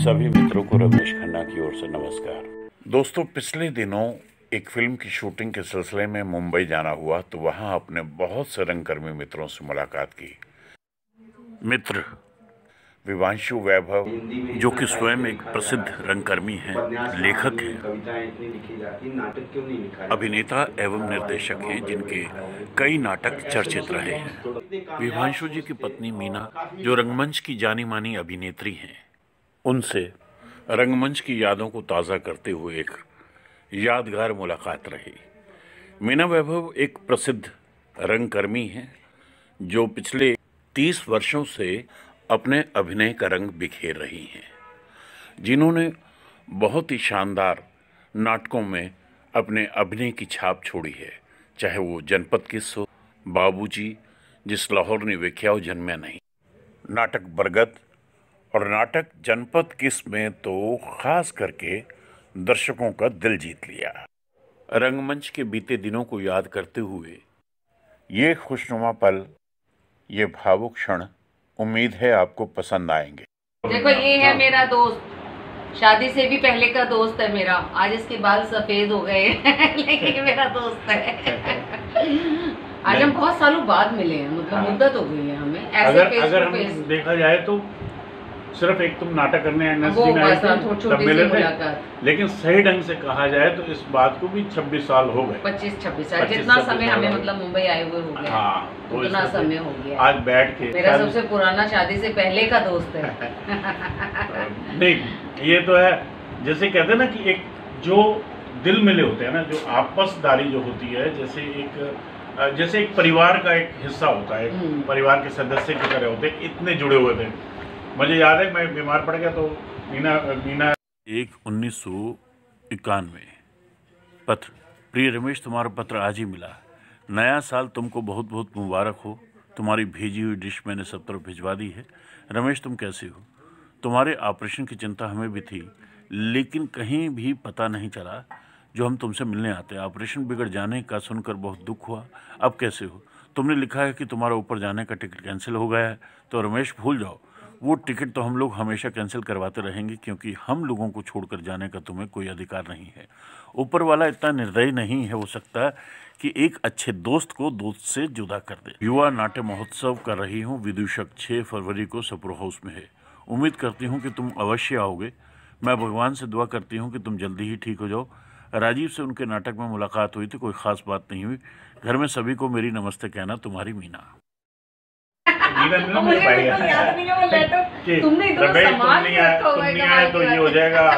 सभी मित्रों को रमेश खन्ना की ओर से नमस्कार। दोस्तों, पिछले दिनों एक फिल्म की शूटिंग के सिलसिले में मुंबई जाना हुआ तो वहां अपने बहुत से रंगकर्मी मित्रों से मुलाकात की। मित्र विवांशु वैभव, जो कि स्वयं एक प्रसिद्ध रंगकर्मी हैं, लेखक हैं, अभिनेता एवं निर्देशक हैं, जिनके कई नाटक चर्चित रहे हैं। विवांशु जी की पत्नी मीना, जो रंगमंच की जानी मानी अभिनेत्री हैं, उनसे रंगमंच की यादों को ताज़ा करते हुए एक यादगार मुलाकात रही। मीना वैभव एक प्रसिद्ध रंगकर्मी हैं, जो पिछले 30 वर्षों से अपने अभिनय का रंग बिखेर रही हैं, जिन्होंने बहुत ही शानदार नाटकों में अपने अभिनय की छाप छोड़ी है, चाहे वो जनपद किस हो, बाबूजी, जिस लाहौर ने वेख्याओ जन्म्या नहीं, नाटक बरगद और नाटक जनपद किस में तो खास करके दर्शकों का दिल जीत लिया। रंगमंच के बीते दिनों को याद करते हुए ये खुशनुमा पल, ये भावुक क्षण, उम्मीद है आपको पसंद आएंगे। देखो, ये है मेरा दोस्त, शादी से भी पहले का दोस्त है मेरा। आज इसके बाल सफेद हो गए लेकिन ये मेरा दोस्त है। आज हम बहुत सालों बाद मिले हैं, मतलब मुद्दत हो गई है हमें ऐसे अगर हम देखा जाए तो सिर्फ एक तुम नाटक करने तब मिले थे, लेकिन सही ढंग से कहा जाए तो इस बात को भी 26 साल हो गए। 25-26 साल, जितना समय हमें मतलब मुंबई आए हुए हो गया। हाँ, तो उतना समय हो गया। आज बैठ के मेरा सबसे पुराना शादी से पहले का दोस्त है। नहीं, ये तो है, जैसे कहते हैं ना कि एक जो दिल मिले होते हैं ना, जो आपसदारी जो होती है, जैसे एक परिवार का एक हिस्सा होता है, परिवार के सदस्य की तरह होते हैं, इतने जुड़े हुए थे। मुझे याद है, मैं बीमार पड़ गया तो मीना 1991 पत्र। प्रिय रमेश, तुम्हारा पत्र आज ही मिला। नया साल तुमको बहुत बहुत मुबारक हो। तुम्हारी भेजी हुई डिश मैंने सब तरफ भिजवा दी है। रमेश, तुम कैसे हो? तुम्हारे ऑपरेशन की चिंता हमें भी थी, लेकिन कहीं भी पता नहीं चला जो हम तुमसे मिलने आते। ऑपरेशन बिगड़ जाने का सुनकर बहुत दुख हुआ। अब कैसे हो? तुमने लिखा है कि तुम्हारा ऊपर जाने का टिकट कैंसिल हो गया है। तो रमेश, भूल जाओ, वो टिकट तो हम लोग हमेशा कैंसिल करवाते रहेंगे, क्योंकि हम लोगों को छोड़कर जाने का तुम्हें कोई अधिकार नहीं है। ऊपर वाला इतना निर्दयी नहीं है हो सकता कि एक अच्छे दोस्त को दोस्त से जुदा कर दे। युवा नाट्य महोत्सव कर रही हूँ विदूषक, 6 फरवरी को सप्रो हाउस में है। उम्मीद करती हूँ कि तुम अवश्य आओगे। मैं भगवान से दुआ करती हूँ कि तुम जल्दी ही ठीक हो जाओ। राजीव से उनके नाटक में मुलाकात हुई थी, कोई खास बात नहीं हुई। घर में सभी को मेरी नमस्ते कहना। तुम्हारी मीना। मुझे याद नहीं है वो लेटर। तुमने इतना सामान नहीं आए तो ये हो जाएगा,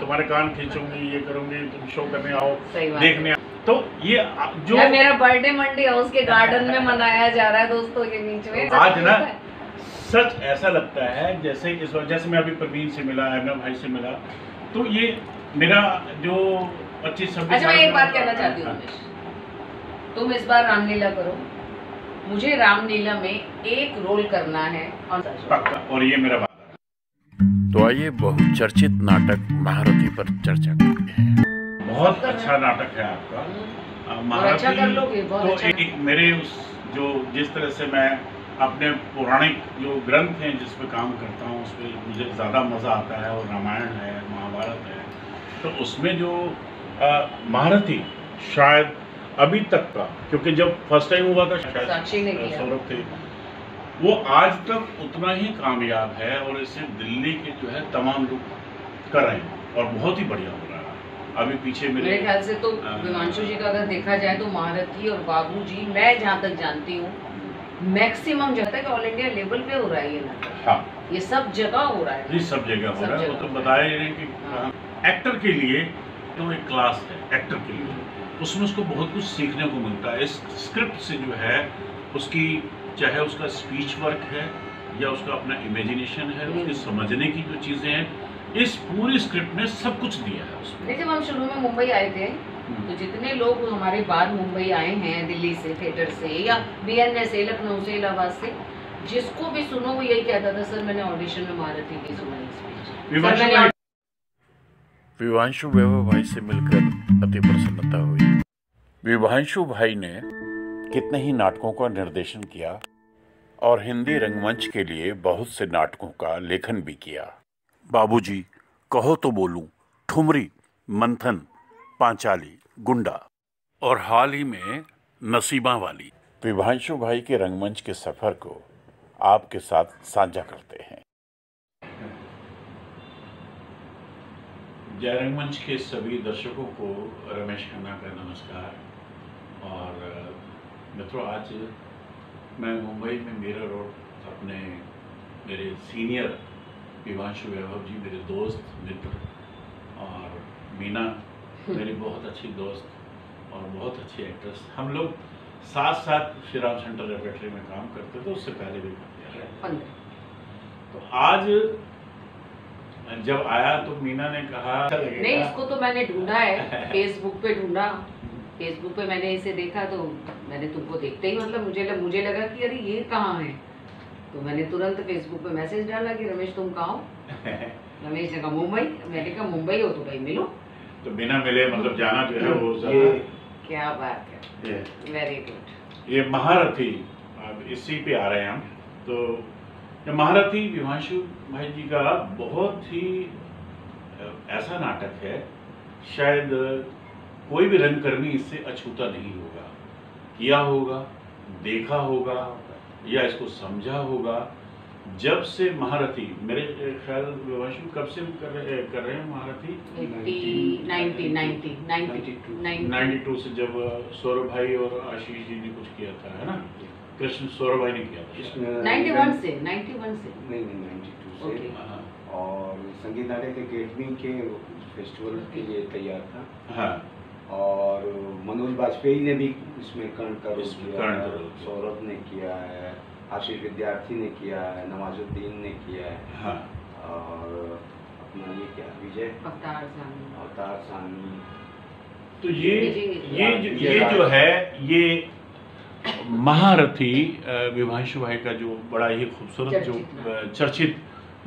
तुम्हारे कान खींचूंगी, ये करूंगी, तुम शो करने आओ, देखने आओ। तो ये जो मेरा बर्थडे मंडी हाउस के गार्डन में मनाया जा रहा है दोस्तों के बीच में आज ना, सच ऐसा लगता है जैसे इस बार, जैसे मैं अभी प्रवीण से मिला, अरनब भाई से मिला, तो ये मेरा जो 25-26। अच्छा, मैं एक बात कहना चाहती हूँ रमेश, तुम इस बार रामलीला करो। मुझे रामलीला में एक रोल करना है पक्का, और ये मेरा वादा। तो आइए बहुचर्चित नाटक महारथी पर चर्चा करते हैं। बहुत अच्छा नाटक है आपका महारथी। अच्छा कर लोगे, बहुत तो अच्छा। एक मेरे जिस तरह से मैं अपने पौराणिक जो ग्रंथ हैं जिस पे काम करता हूँ, उस पर मुझे ज़्यादा मज़ा आता है, और रामायण है, महाभारत है, तो उसमें जो महारथी शायद अभी तक का, क्योंकि जब फर्स्ट टाइम हुआ था शायद सौरभ थे, वो आज तक उतना ही कामयाब है, और इसे दिल्ली के जो है तमाम लोग कर रहे हैं, और बहुत ही बढ़िया हो रहा है। अभी पीछे मेरे ख्याल से तो विवांशु जी का अगर देखा जाए तो महारथी और बाबूजी, मैं जहाँ तक जानती हूँ, मैक्सिमम जब तक ऑल इंडिया लेवल पे हो रहा है ये नाटक। हाँ, ये सब जगह हो रहा है। ये सब जगह हो रहा है। वो तो बताया ही नहीं कि एक्टर के लिए तो एक क्लास है, एक्टर के लिए उसमें उसको बहुत कुछ सीखने को मिलता है। इस स्क्रिप्ट से जो है उसकी, चाहे उसका स्पीच वर्क है या उसका अपना इमेजिनेशन है, उसके समझने की जो चीज़ें हैं, इस पूरी स्क्रिप्ट में सब कुछ दिया है उसमें। जब हम शुरू में मुंबई आए थे तो जितने लोग हमारे बाद मुंबई आए हैं, दिल्ली से, थिएटर से, या बीएनए से, लखनऊ से, इलाहाबाद से, जिसको भी सुनो वो यही कहता था, सर मैंने ऑडिशन में महारथी की सुनाई स्पीच। विवांशु वैभव भाई से मिलकर अति प्रसन्नता हुई। विवांशु भाई ने कितने ही नाटकों का निर्देशन किया और हिंदी रंगमंच के लिए बहुत से नाटकों का लेखन भी किया। बाबूजी, कहो तो बोलूं, ठुमरी, मंथन, पांचाली, गुंडा और हाल ही में नसीबा वाली। विभांशु भाई के रंगमंच के सफर को आपके साथ साझा करते हैं। जय रंगमंच के सभी दर्शकों को रमेश खन्ना का नमस्कार। और मित्रों, आज मैं मुंबई में मीरा रोड अपने मेरे सीनियर विभांशु वैभव जी, मेरे दोस्त मित्र, और मीना मेरी बहुत अच्छी दोस्त और बहुत अच्छी एक्ट्रेस, हम लोग साथ साथ श्री राम सेंटर रेपेटरी में काम करते थे, उससे पहले भी करते रहे। तो आज जब आया तो मीना ने कहा नहीं, इसको तो मैंने ढूंढा है, फेसबुक पे ढूंढा, फेसबुक पे मैंने इसे देखा तो मैंने तुमको देखते ही मतलब मुझे लगा कि अरे ये कहाँ है, तो मैंने तुरंत फेसबुक पे मैसेज डाला कि रमेश तुम कहाँ हो? रमेश ने कहा मुंबई। मैंने कहा मुंबई हो तो भाई मिलो। तो बिना मिले मतलब जाना जो है वो क्या बात है, वेरी गुड। ये महारथी, अब इसी पे आ रहे हैं हम। तो ये महारथी विभांशु भाई जी का बहुत ही ऐसा नाटक है, शायद कोई भी रंगकर्मी इससे अछूता नहीं होगा। किया होगा, देखा होगा या इसको समझा होगा। जब से महारथी, मेरे ख्याल विभांशु कब से कर रहे हैं महारथी? 92 से, जब सौरभ भाई और आशीष जी ने कुछ किया था, है ना? कृष्ण सौरभ भाई ने किया था 91 से नहीं 92 से। okay. और संगीत नाटक अकेडमी के फेस्टिवल के लिए तैयार था। हाँ। और मनोज बाजपेयी ने भी इसमें कर्ण का रोल किया है, सौरभ ने किया है, आशीष विद्यार्थी ने किया है, नवाजुद्दीन ने किया है। हाँ। और अपना ये क्या, विजय अवतार सानी। तो ये जो है, ये महारथी विभांशु भाई का जो बड़ा ही खूबसूरत जो चर्चित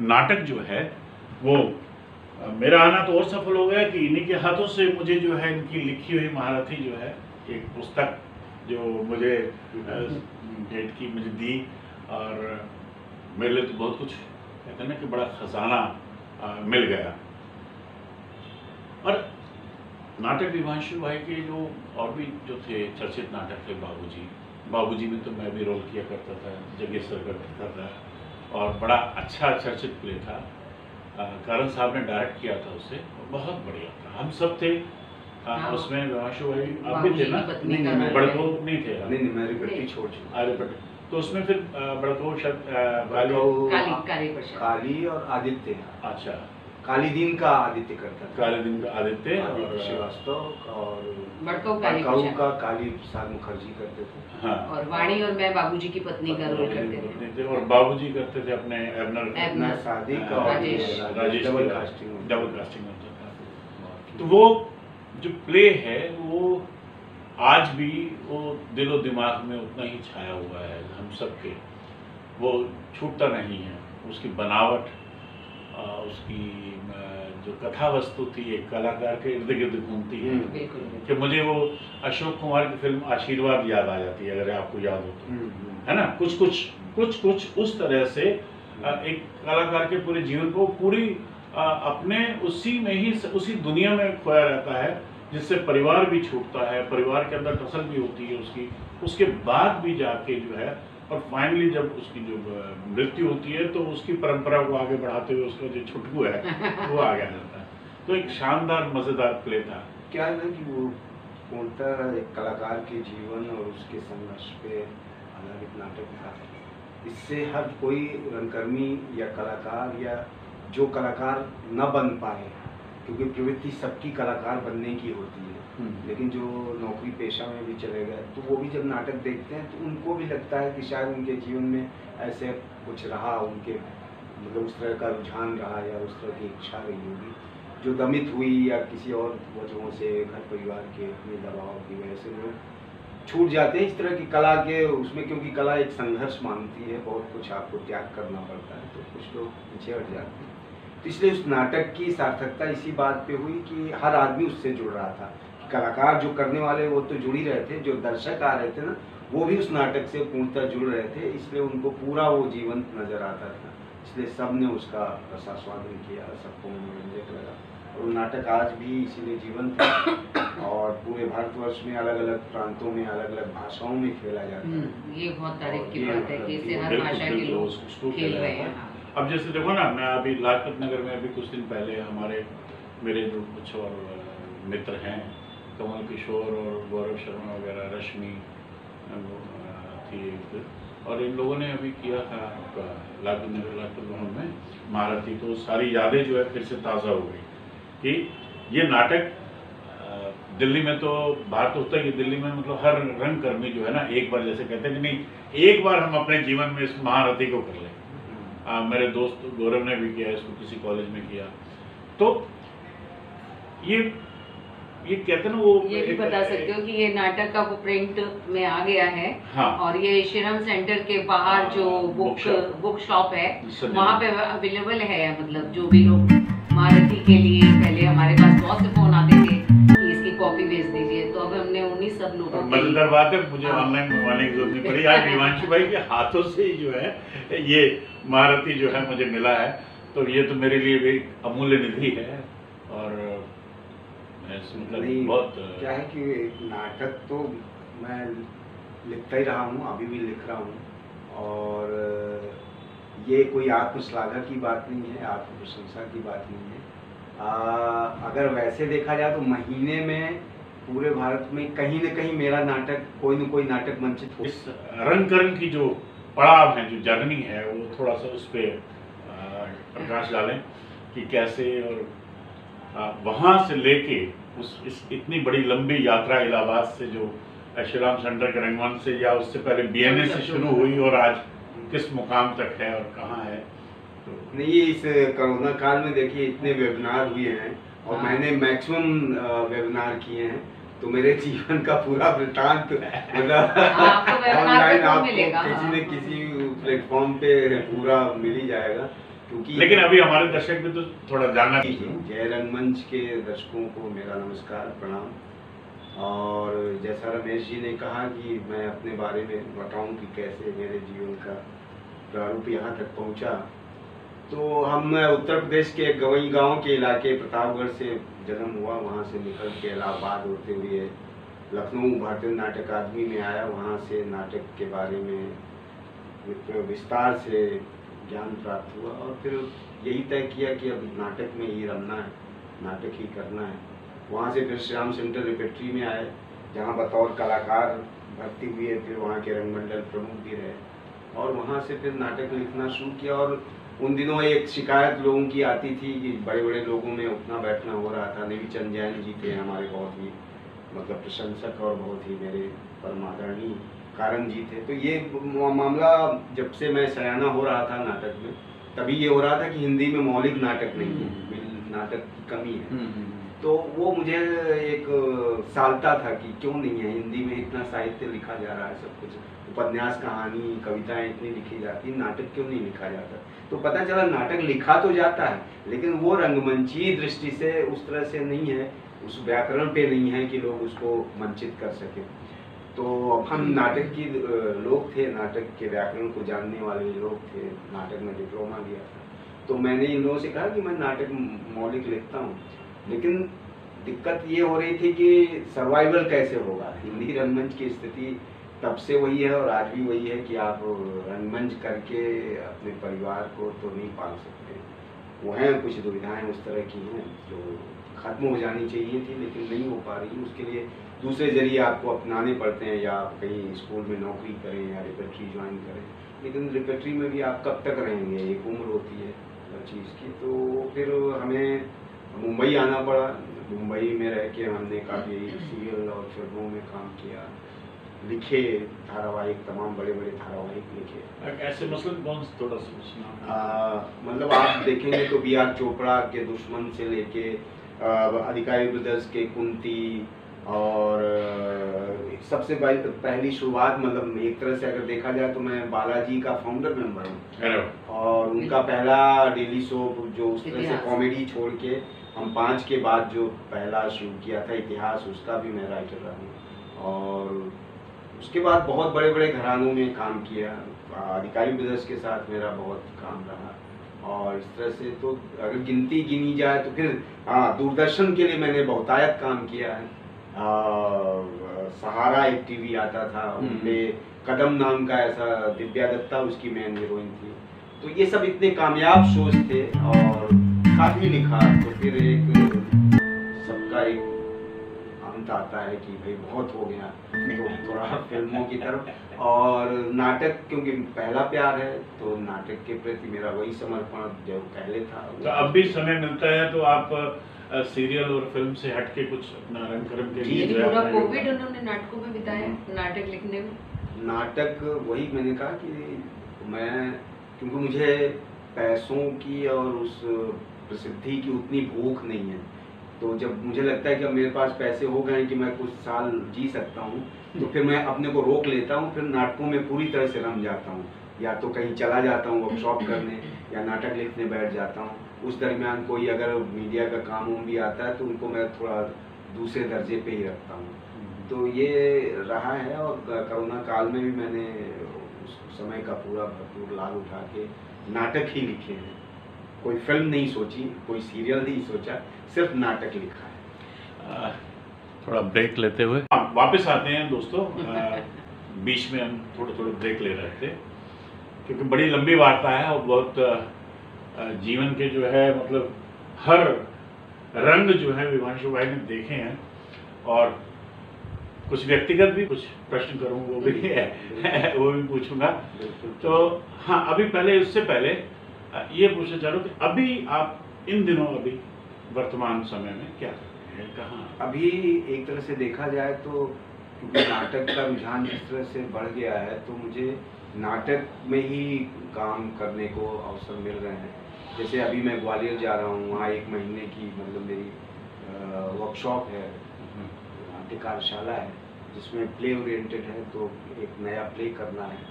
नाटक जो है, वो मेरा आना तो और सफल हो गया कि इन्हीं के हाथों से मुझे जो है इनकी लिखी हुई महारथी जो है एक पुस्तक जो मुझे डेट की मुझे दी, और मेरे लिए तो बहुत कुछ कहते हैं ना कि बड़ा खजाना मिल गया। और नाटक विभांशु भाई के जो और भी जो थे चर्चित नाटक थे, बाबूजी में तो मैं भी रोल किया करता था, जगेश्वर करता था, और बड़ा अच्छा चर्चित प्ले था। करण साहब ने डायरेक्ट किया था उसे, बहुत बढ़िया था। हम सब थे उसमें, विभांशु भाई आप भी थे ना? बड़को नहीं थे, नहीं मैं रिपटी छोड़ चुका। तो उसमें फिर बड़को काली और आदित्य। अच्छा, काली दिन का आदित्य करता था। काली दिन का आदित्य श्रीवास्तव, और बड़काऊ का काली प्रसाद मुखर्जी करते थे। हाँ। और वाणी और मैं बाबूजी की पत्नी का रोल करते थे। और बाबूजी करते थे अपने एबनर सादिक और राजेश डबल कास्टिंग होता था। तो वो जो प्ले है वो आज भी वो दिलो दिमाग में उतना ही छाया हुआ है हम सबके, वो छूटता नहीं है। उसकी बनावट, उसकी जो कथा वस्तु थी एक कलाकार के इर्द गिर्द घूमती है कि मुझे वो अशोक कुमार की फिल्म आशीर्वाद याद आ जाती है, अगर आपको याद हो तो, है ना? कुछ उस तरह से एक कलाकार के पूरे जीवन को पूरी अपने उसी में ही उसी दुनिया में खोया रहता है, जिससे परिवार भी छूटता है, परिवार के अंदर टसल भी होती है उसकी, उसके बाद भी जाके जो है, और फाइनली जब उसकी जो मृत्यु होती है तो उसकी परंपरा को आगे बढ़ाते हुए उसका जो छुटकू है वो आ गया जाता है। तो एक शानदार मजेदार प्ले था। क्या है ना कि वो पूर्णतः एक कलाकार के जीवन और उसके संघर्ष पे आधारित नाटक था। इससे हर कोई रंगकर्मी या कलाकार या जो कलाकार न बन पाए, क्योंकि प्रवृत्ति सबकी कलाकार बनने की होती है, लेकिन जो नौकरी पेशा में भी चले गए तो वो भी जब नाटक देखते हैं तो उनको भी लगता है कि शायद उनके जीवन में ऐसे कुछ रहा, उनके मतलब उस तरह का रुझान रहा या उस तरह की इच्छा रही होगी जो दमित हुई, या किसी और वजहों से घर परिवार के अपने दबाव की वजह से लोग छूट जाते हैं इस तरह की कला के उसमें, क्योंकि कला एक संघर्ष मांगती है, बहुत कुछ आपको त्याग करना पड़ता है, तो कुछ लोग पीछे हट जाते हैं। तो इसलिए उस नाटक की सार्थकता इसी बात पे हुई कि हर आदमी उससे जुड़ रहा था। कलाकार जो करने वाले वो तो जुड़ ही रहे थे, जो दर्शक आ रहे थे ना वो भी उस नाटक से पूर्णतः जुड़ रहे थे, इसलिए उनको पूरा वो जीवंत नजर आता था। इसलिए सब ने उसका रसास्वादन किया, सबको मनोरंजक लगा और नाटक आज भी इसीलिए जीवंत है और पूरे भारतवर्ष में अलग अलग प्रांतों में अलग अलग भाषाओं में खेला जाता है। ये बहुत तारीफ की ये बात है कि इसे हर भाषा के लोग उसको खेल खेला रहे जाता हैं। है। हाँ। अब जैसे देखो ना, मैं अभी लाजपत नगर में अभी कुछ दिन पहले मेरे जो कुछ और मित्र हैं, कमल किशोर और गौरव शर्मा वगैरह, रश्मि थी एक, और इन लोगों ने अभी किया था आपका लाजपत भवन में महारथी। तो सारी यादें जो है फिर से ताज़ा हो गई कि ये नाटक दिल्ली में तो बाहर तो होता है कि दिल्ली में मतलब हर रंगकर्मी जो है ना, एक बार जैसे कहते हैं कि नहीं, एक बार हम अपने जीवन में इस महारथी को कर लें। मेरे दोस्त गौरव ने भी किया, इसको किसी कॉलेज में किया। तो ये कहते हैं ना, वो ये भी बता सकते हो कि ये नाटक अब प्रिंट में आ गया है। हाँ। और ये श्रीराम सेंटर के बाहर जो बुक शॉप है वहाँ पे अवेलेबल है। मतलब जो भी लोग महारथी के लिए, पहले हमारे पास बहुत से फोन आते थे कि इसकी कॉपी भेज दीजिए, तो अब हमने उन्हीं सब लोगों को मजेदार बात है, मुझे ऑनलाइन मंगवाने की जरूरत नहीं पड़ी। आज विवांशु भाई के हाथों से ही जो है ये महारथी जो है मुझे मिला है, तो ये तो मेरे लिए भी अमूल्य निधि है। और मतलब बहुत क्या है कि नाटक तो मैं लिखता ही रहा हूँ, अभी भी लिख रहा हूँ और ये कोई आत्मश्लाघा की बात नहीं है, आत्म प्रशंसा की बात नहीं है। अगर वैसे देखा जाए तो महीने में पूरे भारत में कहीं न कहीं मेरा नाटक, कोई न कोई नाटक मंचित हो। इस रंगकर्म की जो पड़ाव है, जो जर्नी है, वो थोड़ा सा उस पर प्रकाश डालें कि कैसे और वहाँ से लेके इस इतनी बड़ी लंबी यात्रा इलाहाबाद से जो श्रीराम सेंटर के रंगमंच से या उससे पहले बीएनए से शुरू हुई और आज किस मुकाम तक है और कहाँ है। तो नहीं, इस कोरोना काल में देखिए इतने वेबिनार हुए हैं और मैंने मैक्सिमम वेबिनार किए हैं, तो मेरे जीवन का पूरा वृत्तांत मतलब ऑनलाइन आपको किसी न किसी प्लेटफॉर्म पे पूरा मिल ही जाएगा। क्योंकि लेकिन अभी हमारे दर्शक भी तो थोड़ा जानना चाहिए। जय रंगमंच के दर्शकों को मेरा नमस्कार, प्रणाम। और जैसा रमेश जी ने कहा कि मैं अपने बारे में बताऊं कि कैसे मेरे जीवन का प्रारूप यहाँ तक पहुँचा, तो हम उत्तर प्रदेश के गवई गांव के इलाके प्रतापगढ़ से जन्म हुआ, वहाँ से निकल के इलाहाबाद होते हुए लखनऊ भारतीय नाटक अकादमी में आया। वहाँ से नाटक के बारे में विस्तार से ज्ञान प्राप्त हुआ और फिर यही तय किया कि अब नाटक में ही रमना है, नाटक ही करना है। वहाँ से फिर श्रीराम सेंटर रिपेट्री में आए, जहाँ बतौर कलाकार भर्ती हुए, फिर वहाँ के रंगमंडल प्रमुख भी रहे और वहाँ से फिर नाटक लिखना शुरू किया। और उन दिनों एक शिकायत लोगों की आती थी कि बड़े बड़े लोगों में उठना बैठना हो रहा था। नेमीचंद जैन जी थे हमारे बहुत ही मतलब प्रशंसक और बहुत ही मेरे परम आदरणीय कारण जी थे। तो ये मामला जब से मैं सयाना हो रहा था नाटक में, तभी ये हो रहा था कि हिंदी में मौलिक नाटक नहीं है, नाटक की कमी है। तो वो मुझे एक सालता था कि क्यों नहीं है, हिंदी में इतना साहित्य लिखा जा रहा है, सब कुछ उपन्यास, कहानी, कविताएं इतनी लिखी जाती, नाटक क्यों नहीं लिखा जाता। तो पता चला नाटक लिखा तो जाता है, लेकिन वो रंगमंची दृष्टि से उस तरह से नहीं है, उस व्याकरण पे नहीं है कि लोग उसको मंचित कर सके। तो हम नाटक की लोग थे, नाटक के व्याकरण को जानने वाले लोग थे, नाटक में डिप्लोमा लिया था। तो मैंने इन लोगों से कहा कि मैं नाटक मौलिक लिखता हूँ, लेकिन दिक्कत ये हो रही थी कि सर्वाइवल कैसे होगा। हिंदी रंगमंच की स्थिति तब से वही है और आज भी वही है कि आप रंगमंच करके अपने परिवार को तो नहीं पाल सकते। वो हैं कुछ दुविधाएं उस तरह की हैं जो खत्म हो जानी चाहिए थी, लेकिन नहीं हो पा रही। उसके लिए दूसरे जरिए आपको अपनाने पड़ते हैं, या आप कहीं स्कूल में नौकरी करें या रिपेट्री ज्वाइन करें। लेकिन रिपेट्री में भी आप कब तक रहेंगे, एक उम्र होती है हर चीज़ की। तो फिर हमें मुंबई आना पड़ा। मुंबई में रह के हमने काफ़ी सीरियल और फिल्मों में काम किया, लिखे धारावाहिक, तमाम बड़े बड़े धारावाहिक लिखे। ऐसे मसलन कौन थोड़ा सा मतलब आप देखेंगे तो बी आर चोपड़ा के दुश्मन से लेके अधिकारी ब्रदर्स के कुंती, और सबसे पहली शुरुआत मतलब एक तरह से अगर देखा जाए तो मैं बालाजी का फाउंडर मेंबर हूँ और उनका पहला डेली शो जो उस तरह से कॉमेडी छोड़ के हम 5 के बाद जो पहला शुरू किया था इतिहास, उसका भी मैं राइटर रहा हूँ। और उसके बाद बहुत बड़े बड़े घरानों में काम किया। अधिकारी ब्रदर्स के साथ मेरा बहुत काम रहा और इस तरह से तो अगर गिनती गिनी जाए तो फिर हाँ, दूरदर्शन के लिए मैंने बहुतायत काम किया है। सहारा एक टीवी आता था, उनमें कदम नाम का ऐसा, दिव्या दत्ता उसकी मेन हीरोइन थी। तो ये सब इतने कामयाब शोज थे और काफ़ी लिखा। तो फिर एक सबका एक अंत आता है कि भाई बहुत हो गया, तो थोड़ा फिल्मों की तरफ और नाटक, क्योंकि पहला प्यार है तो नाटक के प्रति मेरा वही समर्पण जो पहले था। तो अब भी समय मिलता है तो आप सीरियल और फिल्म से हटके कुछ अपना रंग कर्म के लिए जो है पूरा कोविड उन्होंने नाटकों में बिताया, नाटक लिखने में। नाटक वही मैंने कहा कि मैं, क्योंकि मुझे पैसों की और उस प्रसिद्धि की उतनी भूख नहीं है, तो जब मुझे लगता है कि अब मेरे पास पैसे हो गए कि मैं कुछ साल जी सकता हूँ, तो फिर मैं अपने को रोक लेता हूँ, फिर नाटकों में पूरी तरह से रम जाता हूँ। या तो कहीं चला जाता हूँ वर्कशॉप करने या नाटक लिखने बैठ जाता हूँ। उस दरमियान कोई अगर मीडिया का काम भी आता है तो उनको मैं थोड़ा दूसरे दर्जे पे ही रखता हूँ। तो ये रहा है और कोरोना काल में भी मैंने उस समय का पूरा भरपूर लाभ उठा के नाटक ही लिखे हैं। कोई फिल्म नहीं सोची, कोई सीरियल नहीं सोचा, सिर्फ नाटक लिखा है। थोड़ा ब्रेक लेते हुए वापस आते हैं दोस्तों। बीच में हम थोड़े ब्रेक ले रहे थे क्योंकि बड़ी लंबी वार्ता है और बहुत जीवन के जो है मतलब हर रंग जो है विभांशु भाई ने देखे हैं और कुछ व्यक्तिगत भी कुछ प्रश्न करूँगा वो भी है वो भी पूछूंगा। तो हाँ, अभी पहले उससे पहले ये पूछना चाह रहा हूँ कि अभी आप इन दिनों अभी वर्तमान समय में क्या कर रहे हैं, कहाँ? अभी एक तरह से देखा जाए तो क्योंकि नाटक का रुझान जिस तरह से बढ़ गया है तो मुझे नाटक में ही काम करने को अवसर मिल रहे हैं। जैसे अभी मैं ग्वालियर जा रहा हूँ, वहाँ 1 महीने की मतलब मेरी वर्कशॉप है, नाट्य कार्यशाला है जिसमें प्ले ओरिएंटेड है। तो एक नया प्ले करना है,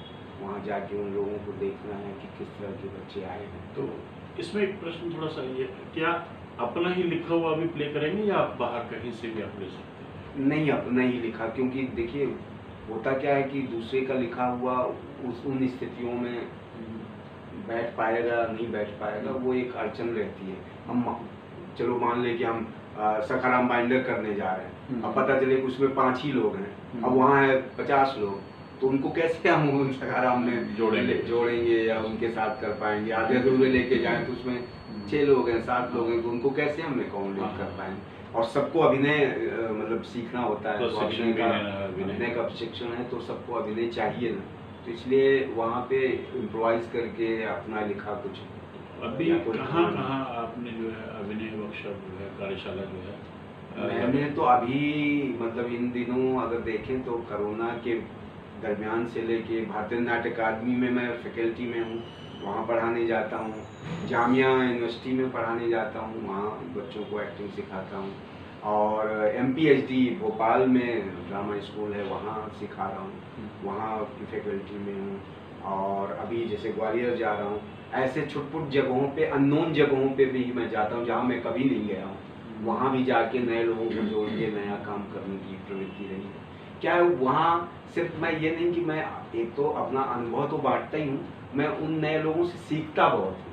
वहाँ जाके उन लोगों को देखना है कि किस तरह के बच्चे आए हैं। तो इसमें एक प्रश्न थोड़ा सा ये, क्या अपना ही लिखा हुआ भी प्ले करेंगे या आप बाहर कहीं से भी आप ले सकते हैं? नहीं, अपना ही लिखा, क्योंकि देखिए होता क्या है कि दूसरे का लिखा हुआ उन स्थितियों में बैठ पाएगा नहीं बैठ पाएगा, वो एक अड़चन रहती है। हम चलो मान ले कि हम सखाराम बाइंडर करने जा रहे हैं, अब पता चले कि उसमें 5 ही लोग हैं, अब वहाँ है 50 लोग, तो उनको कैसे हम सखाराम में जोड़ेंगे या उनके साथ कर पाएंगे। आधे अधूरे लेके जाएं तो उसमें 6 लोग हैं 7 लोग हैं, तो उनको कैसे हम अकोमोडेट कर पाएंगे। और सबको अभिनय मतलब सीखना होता है, तो अभिनय का शिक्षण है तो सबको अभिनय चाहिए ना, तो इसलिए वहाँ पे इम्प्रोवाइज करके अपना लिखा कुछ। अभी कहाँ आपने जो है अभिनय वर्कशॉप जो है कार्यशाला जो है? मैंने तो अभी मतलब इन दिनों अगर देखें तो कोरोना के दरमियान से लेके भारतीय नाट्य अकादमी में मैं फैकल्टी में हूँ, वहाँ पढ़ाने जाता हूँ। जामिया यूनिवर्सिटी में पढ़ाने जाता हूँ, वहाँ बच्चों को एक्टिंग सिखाता हूँ। और MPHD भोपाल में ड्रामा स्कूल है, वहाँ सिखा रहा हूँ, वहाँ की फैकल्टी में हूँ। और अभी जैसे ग्वालियर जा रहा हूँ, ऐसे छुटपुट जगहों पे, अननोन जगहों पे भी मैं जाता हूँ जहाँ मैं कभी नहीं गया हूँ, वहाँ भी जाके नए लोगों को जोड़ के नया काम करने की प्रवृत्ति रही है। क्या है वहाँ सिर्फ मैं ये नहीं कि मैं एक तो अपना अनुभव तो बांटता ही हूँ, मैं उन नए लोगों से सीखता बहुत हूँ,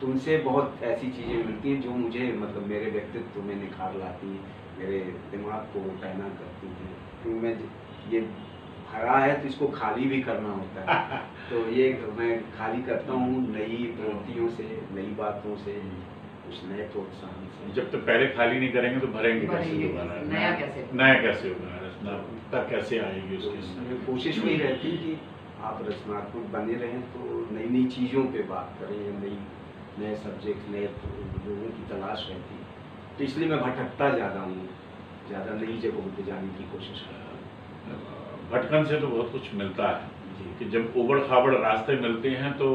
तो उनसे बहुत ऐसी चीज़ें मिलती हैं जो मुझे मतलब मेरे व्यक्तित्व में निखार लाती हैं, मेरे दिमाग को पैना करती हैं। क्योंकि मैं ये भरा है तो इसको खाली भी करना होता है, तो ये मैं खाली करता हूँ नई प्रवृत्तियों से, नई बातों से, कुछ नए प्रोत्साहन से। जब तक पहले खाली नहीं करेंगे तो भरेंगे कैसे दोबारा? नया कैसे होगा, रचनात्मकता कैसे आएगी उसकी? कोशिश वही रहती है कि आप रचनात्मक बने रहें, तो नई नई चीज़ों पे बात करें, नए सब्जेक्ट, नए लोगों की तलाश रहती है, तो इसलिए मैं भटकता ज़्यादा हूँ, ज़्यादा नई जगहों पे जाने की कोशिश करता हूँ। भटकन से तो बहुत कुछ मिलता है कि जब उबड़ खाबड़ रास्ते मिलते हैं तो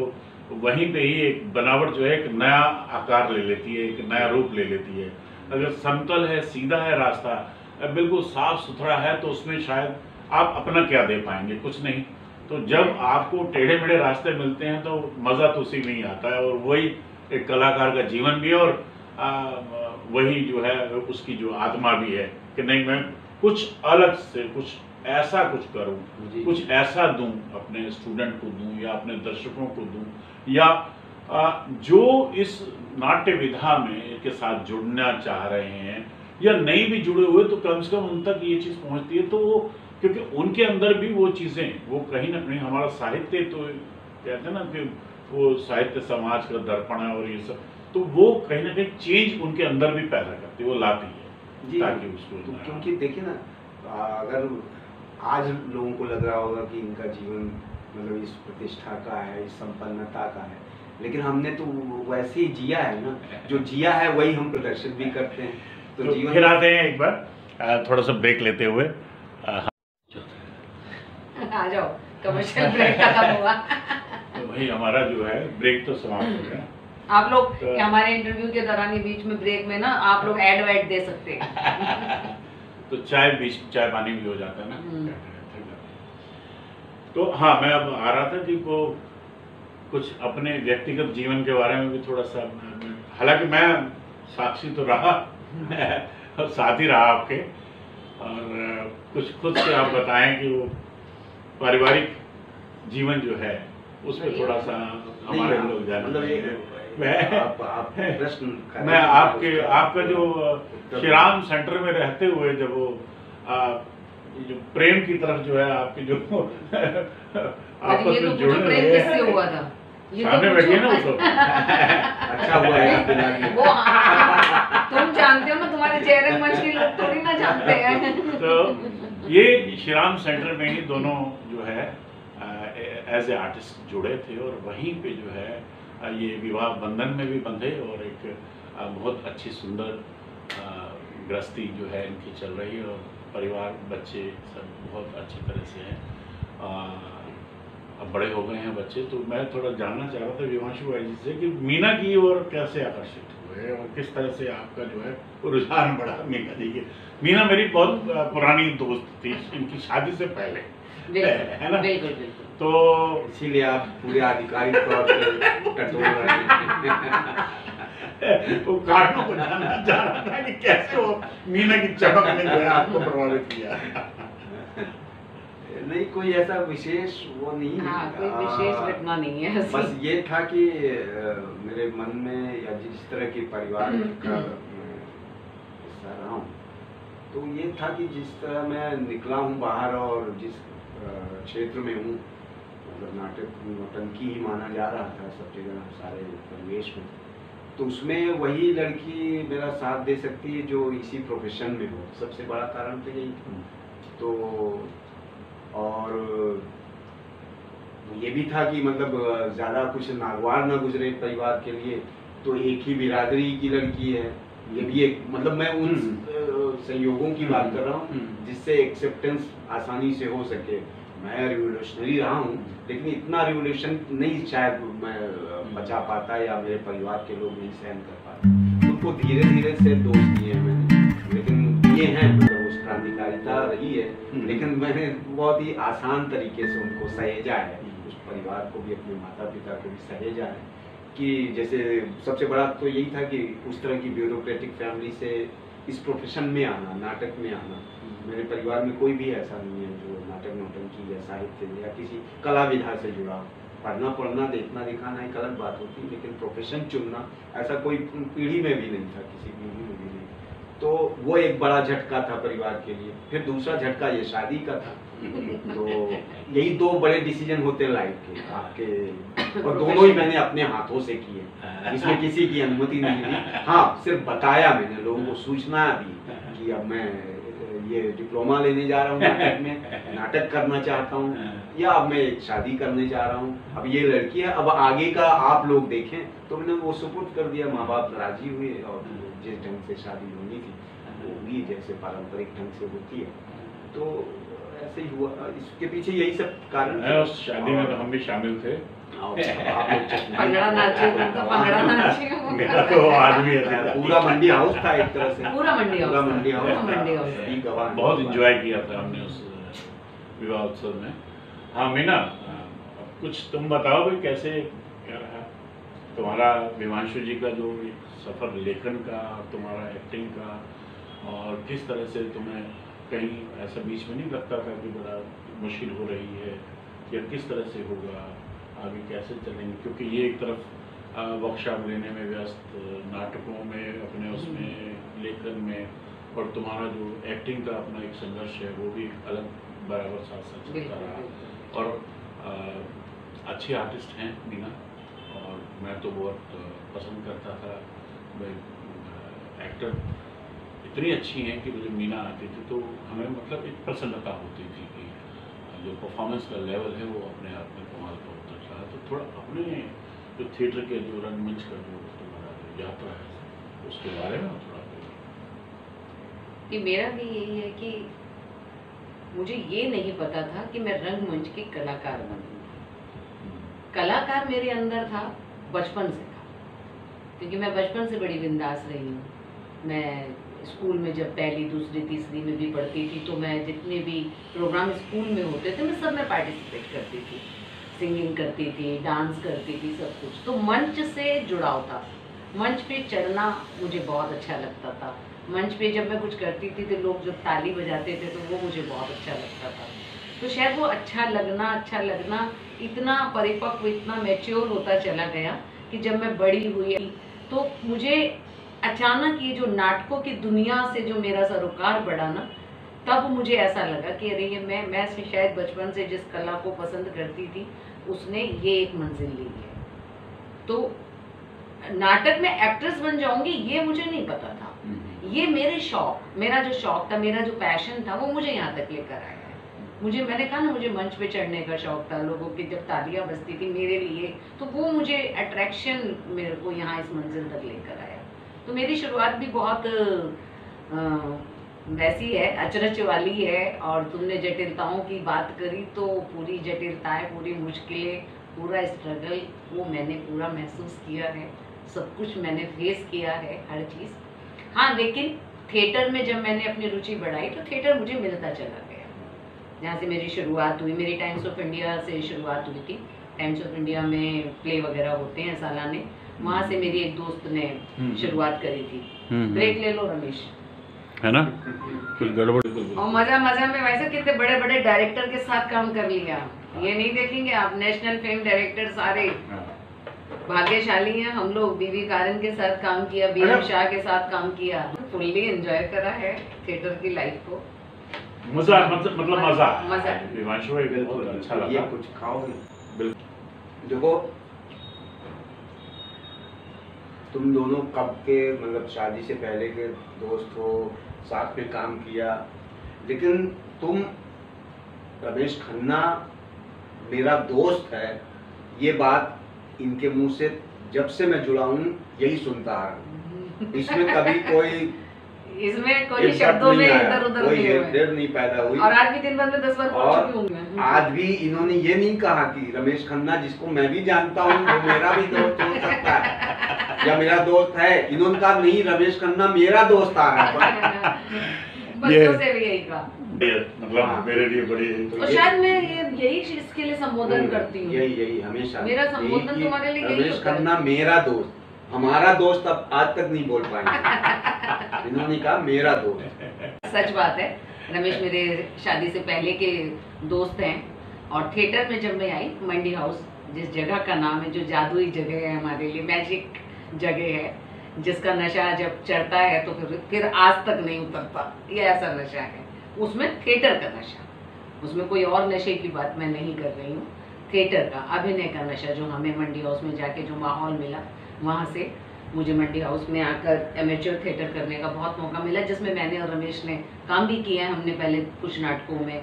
वहीं पे ही एक बनावट जो है एक नया आकार ले लेती है, एक नया रूप ले लेती है। अगर समतल है, सीधा है रास्ता, बिल्कुल साफ सुथरा है, तो उसमें शायद आप अपना क्या दे पाएंगे, कुछ नहीं। तो जब आपको टेढ़े मेढ़े रास्ते मिलते हैं तो मज़ा तो उसी में ही आता है, और वही एक कलाकार का जीवन भी है, और वही जो है उसकी जो आत्मा भी है कि नहीं मैं कुछ अलग से कुछ ऐसा कुछ करूं, कुछ ऐसा दूं, अपने स्टूडेंट को दूं या अपने दर्शकों को दूं, या जो इस नाट्य विधा में के साथ जुड़ना चाह रहे हैं या नहीं भी जुड़े हुए, तो कम से कम उन तक ये चीज़ पहुंचती है। तो वो क्योंकि उनके अंदर भी वो चीज़ें, वो कहीं ना कहीं हमारा साहित्य, तो कहते हैं ना कि वो साहित्य समाज का दर्पण है और ये सब, तो वो कहीं ना कहीं चेंज उनके अंदर भी पैदा करती है, वो लाती है जी। ताकि उसको तो क्योंकि देखिए ना, अगर आज लोगों को लग रहा होगा कि इनका जीवन मतलब इस प्रतिष्ठा का है, इस संपन्नता का है, लेकिन हमने तो वैसे ही जिया है ना, जो जिया है वही हम प्रदर्शित भी करते हैं। तो जीवन फिर आते हैं एक बार थोड़ा सा ब्रेक लेते हुए। आ जाओ, कमर्शियल ब्रेक खत्म हुआ। तो भाई हमारा जो है ब्रेक तो समाप्त हो गया। आप लोग तो हमारे इंटरव्यू के दौरान ही बीच में ब्रेक में ना आप लोग ऐड वैड दे सकते हैं। तो चाय पानी भी हो जाता है ना। तो हाँ, मैं अब आ रहा था कि वो कुछ अपने व्यक्तिगत जीवन के बारे में भी थोड़ा सा, हालांकि मैं साक्षी तो रहा और साथ ही रहा आपके, और कुछ खुद से आप बताएं कि वो पारिवारिक जीवन जो है उसमें थोड़ा सा हमारे लोग जाने। मैं आपका जो श्रीराम सेंटर में रहते हुए जब वो जो प्रेम की तरफ जो है आपकी जो आपस में जुड़ने प्रेम किससे हुआ था, सामने बैठिए ना वो। अच्छा हुआ है वो तुम जानते हो ना, तुम्हारे चेहरे मंच के लोग थोड़ी ना जानते हैं। तो ये श्रीराम सेंटर में ही दोनों जो है एज ए आर्टिस्ट जुड़े थे, और वहीं पे जो है ये विवाह बंधन में भी बंधे, और एक बहुत अच्छी सुंदर गृहस्थी जो है इनकी चल रही है, और परिवार बच्चे सब बहुत अच्छी तरह से हैं। अब बड़े हो गए हैं बच्चे। तो मैं थोड़ा जानना चाह रहा था विवांशु भाई जी से कि मीना की ओर कैसे आकर्षित हुए और किस तरह से आपका जो है रुझान बढ़ा मीना जी के। मीना मेरी बहुत पुरानी दोस्त थी, इनकी शादी से पहले, है ना। बिल्कुल। तो इसीलिए आप पूरे आधिकारिक तौर पे टटोल रहे हैं। वो कारणों को जानना चाह रहा था कि कैसे वो मीना की चमक ने जो है आपको प्रभावित किया। नहीं, कोई ऐसा विशेष वो नहीं। हाँ, कोई विशेष घटना नहीं है। बस ये था कि मेरे मन में, या जिस तरह के परिवार का हिस्सा रहा हूँ, तो ये था कि जिस तरह मैं निकला हूँ बाहर और जिस क्षेत्र में हूँ, मतलब नाटक नौटंकी ही माना जा रहा था सब जगह, सारे परिवेश में, तो उसमें वही लड़की मेरा साथ दे सकती है जो इसी प्रोफेशन में हो। सबसे बड़ा कारण तो यही था। तो और ये भी था कि मतलब ज़्यादा कुछ नागवार न गुजरे परिवार के लिए, तो एक ही बिरादरी की लड़की है, ये भी एक, मतलब मैं उन संयोगों की बात कर रहा हूँ जिससे एक्सेप्टेंस आसानी से हो सके। मैं रिवोल्यूशनरी रहा हूँ, लेकिन इतना रिवोल्यूशन नहीं शायद मैं बचा पाता, या मेरे परिवार के लोग नहीं सहन कर पाते। उनको धीरे धीरे से दोस्त दिए मैंने, लेकिन ये हैं, मतलब उस क्रांतिकारिता रही है, लेकिन मैंने बहुत ही आसान तरीके से उनको सहेजा है, उस परिवार को भी, अपने माता पिता को भी सहेजा है। कि जैसे सबसे बड़ा तो यही था कि उस तरह की ब्यूरोक्रेटिक फैमिली से इस प्रोफेशन में आना, नाटक में आना। मेरे परिवार में कोई भी ऐसा नहीं है जो नाटक नौटंकी या साहित्य या किसी कला विधा से जुड़ा। पढ़ना पढ़ना देखना दिखाना एक अलग बात होती है, लेकिन प्रोफेशन चुनना ऐसा कोई पीढ़ी में भी नहीं था, किसी पीढ़ी में भी नहीं। तो वो एक बड़ा झटका था परिवार के लिए। फिर दूसरा झटका ये शादी का था। तो यही दो बड़े डिसीजन होते लाइफ के आपके, और दोनों ही मैंने अपने हाथों से किए, इसमें किसी की अनुमति नहीं दी। हाँ, सिर्फ बताया मैंने, लोगों को सूचना दी कि अब मैं ये डिप्लोमा लेने जा रहा हूँ नाटक में, नाटक करना चाहता हूँ, या अब मैं एक शादी करने जा रहा हूँ, अब ये लड़की है, अब आगे का आप लोग देखें। तो मैंने वो सुपुर्द कर दिया, माँ बाप राजी हुए, और जिस ढंग से शादी होनी थी वो हुई, जैसे पारंपरिक ढंग से होती है। तो ऐसे ही हुआ। इसके पीछे यही सब कारण है। उस शादी में तो हम भी शामिल थे। पंगड़ा नाचे, पंगड़ा नाचे। मेरा तो आदमी पूरा मंडी हाउस था एक तरह से, पूरा मंडी हाउस बहुत एंजॉय किया था हमने उस विवाह उत्सव में। हाँ मीना, कुछ तुम बताओ भाई, कैसे क्या रहा तुम्हारा विवांशु जी का जो सफर लेखन का, तुम्हारा एक्टिंग का, और किस तरह से तुम्हें कहीं ऐसा बीच में नहीं लगता था कि बड़ा मुश्किल हो रही है, या किस तरह से होगा आगे, कैसे चलेंगे? क्योंकि ये एक तरफ वर्कशॉप लेने में व्यस्त, नाटकों में अपने उसमें लेखन में, और तुम्हारा जो एक्टिंग का अपना एक संघर्ष है वो भी अलग बराबर साथ साथ चलता रहा। और अच्छे आर्टिस्ट हैं मीना, और मैं तो बहुत पसंद करता था। भाई एक्टर इतनी अच्छी हैं कि मुझे मीना आती थी तो हमें मतलब एक प्रसन्नता होती थी कि जो परफॉर्मेंस का लेवल है वो अपने आप में कमाल का होता था। तो थोड़ा अपने जो थिएटर के जो रंगमंच का जो तुम्हारा जो यात्रा है उसके बारे में थोड़ा कि मेरा भी यही है कि मुझे ये नहीं पता था कि मैं रंगमंच की कलाकार बनूंगी। कलाकार मेरे अंदर था बचपन से था, क्योंकि मैं बचपन से बड़ी बिंदास रही हूँ। मैं स्कूल में जब पहली दूसरी तीसरी में भी पढ़ती थी तो मैं जितने भी प्रोग्राम स्कूल में होते थे मैं सब में पार्टिसिपेट करती थी, सिंगिंग करती थी, डांस करती थी, सब कुछ। तो मंच से जुड़ाव था, मंच पे चढ़ना मुझे बहुत अच्छा लगता था। मंच पे जब मैं कुछ करती थी तो लोग जब ताली बजाते थे तो वो मुझे बहुत अच्छा लगता था। तो शायद वो अच्छा लगना इतना परिपक्व, इतना मैच्योर होता चला गया कि जब मैं बड़ी हुई तो मुझे अचानक ये जो नाटकों की दुनिया से जो मेरा सरोकार बढ़ा ना, तब मुझे ऐसा लगा कि अरे ये मैं शायद बचपन से जिस कला को पसंद करती थी उसने ये एक मंजिल ली है। तो नाटक में एक्ट्रेस बन जाऊंगी ये मुझे नहीं पता था। ये मेरा जो शौक था, मेरा जो पैशन था वो मुझे यहाँ तक लेकर आया है। मैंने कहा ना, मुझे मंच पे चढ़ने का शौक था, लोगों की जब तालियां बजती थी मेरे लिए तो वो मुझे अट्रैक्शन मेरे को यहाँ इस मंजिल तक लेकर आया। तो मेरी शुरुआत भी बहुत वैसी है, अचरज वाली है। और तुमने जटिलताओं की बात करी तो पूरी जटिलताएं, पूरी मुश्किलें, पूरा स्ट्रगल वो मैंने पूरा महसूस किया है, सब कुछ मैंने फेस किया है, हर चीज़। हाँ, लेकिन थिएटर में जब मैंने अपनी रुचि बढ़ाई तो थिएटर मुझे मिलता चला गया। जहाँ से मेरी शुरुआत हुई, मेरी टाइम्स ऑफ इंडिया से शुरुआत हुई थी। टाइम्स ऑफ इंडिया में प्ले वगैरह होते हैं सालाने, वहाँ से मेरी एक दोस्त ने शुरुआत करी थी। ब्रेक ले लो रमेश, है ना, कुछ गड़बड़। और मजा में वैसे कितने बड़े बड़े डायरेक्टर के साथ काम कर लिया। ये नहीं देखेंगे आप, नेशनल फिल्म डायरेक्टर सारे भाग्यशाली हैं। हम लोग बीवी कारण के साथ काम किया, बीएम शाह के साथ काम किया, फुल्ली एंजॉय करा है थिएटर की लाइफ को। मजा मजा विवांशु भाई बिल्कुल अच्छा लगा। ये कुछ खाओगे? बिल्कुल। देखो, तुम दोनों कब के मतलब शादी से पहले के दोस्त हो, साथ में काम किया, लेकिन तुम रमेश खन्ना मेरा दोस्त है, ये बात इनके मुंह से जब से मैं जुड़ा हूँ यही सुनता आ रहा हूँ। इसमें कभी इसमें कोई शब्दों में इधर उधर कोई हेरफेर नहीं पैदा हुई। और आज भी दिन भर में 10 बार पहुंच चुकी हूं मैं। आज भी इन्होंने ये नहीं कहा कि रमेश खन्ना जिसको मैं भी जानता हूँ वो मेरा भी दोस्त हो सकता है या मेरा दोस्त है, इन्होंने कहा नहीं रमेश खन्ना मेरा दोस्त आ रहा है। बच्चों से भी यही कहा, मतलब मेरे लिए बड़ी। और शायद मैं यही इसके लिए संबोधन करती हूँ, यही हमेशा मेरा संबोधन तुम्हारे लिए यही रमेश खन्ना मेरा दोस्त, हमारा दोस्त अब आज तक नहीं बोल पाएंगे। इन्होंने कहा मेरा दोस्त। सच बात है, रमेश मेरे शादी से पहले के दोस्त हैं। और थिएटर में जब मैं आई, मंडी हाउस जिस जगह का नाम है, जो जादुई जगह है हमारे लिए, मैजिक जगह है, जिसका नशा जब चढ़ता है तो फिर आज तक नहीं उतरता, ये ऐसा नशा है। उसमें थिएटर का नशा, उसमें कोई और नशे की बात मैं नहीं कर रही हूँ, थिएटर का, अभिनय का नशा जो हमें मंडी हाउस में जाके जो माहौल मिला, वहाँ से मुझे मंडी हाउस में आकर एमेच्योर थिएटर करने का बहुत मौका मिला, जिसमें मैंने और रमेश ने काम भी किया है। हमने पहले कुछ नाटकों में,